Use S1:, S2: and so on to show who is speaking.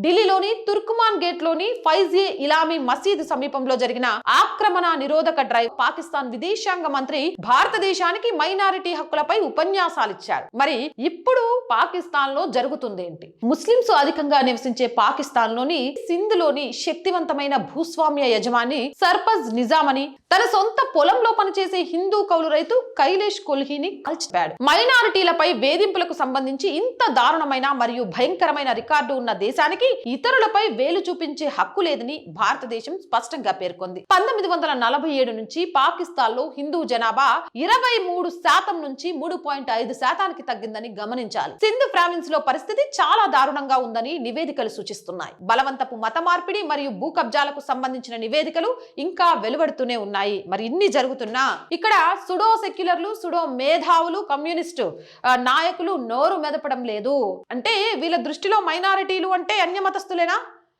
S1: ఢిల్లీలోని తుర్కుమాన్ గేట్ లోని ఫైజ్-ఏ ఇలామీ మసీదు సమీపంలో జరిగిన ఆక్రమణ నిరోధక డ్రైవ్ పాకిస్తాన్ విదేశాంగ మంత్రి భారతదేశానికి మైనారిటీ హక్కులపై ఉపన్యాసాలిచ్చారు. మరి ఇప్పుడు పాకిస్తాన్ లో జరుగుతుందేంటి? ముస్లింస్ అధికంగా నివసించే పాకిస్తాన్ లోని సింధ్ లోని శక్తివంతమైన భూస్వామ్య యజమాని సర్పజ్ నిజాం అని తన సొంత పొలంలో పనిచేసే హిందూ కౌలు రైతు కైలేష్ కొల్హీని కాల్చిపాడు. మైనారిటీలపై వేధింపులకు సంబంధించి ఇంత దారుణమైన మరియు భయంకరమైన రికార్డు ఉన్న దేశానికి ఇతరులపై వేలు చూపించే హక్కు లేదని భారతదేశం స్పష్టంగా పేర్కొంది. 1947 నుంచి పాకిస్తాన్ లో హిందూ జనాభా 23% నుంచి 3.5% తగ్గిందని గమనించాలి. సింధ్ ప్రావిన్స్ లో పరిస్థితి చాలా దారుణంగా ఉందని నివేదికలు సూచిస్తున్నాయి. బలవంతపు మత మార్పిడి మరియు భూ కబ్జాలకు సంబంధించిన నివేదికలు ఇంకా వెలువడుతూనే ఉన్నాయి. మరి ఇన్ని జరుగుతున్నా ఇక్కడ సుడో సెక్యులర్లు, సుడో మేధావులు, కమ్యూనిస్టు నాయకులు నోరు మెదపడం లేదు. అంటే వీళ్ళ దృష్టిలో మైనారిటీలు అంటే అన్యమతస్తులేనా?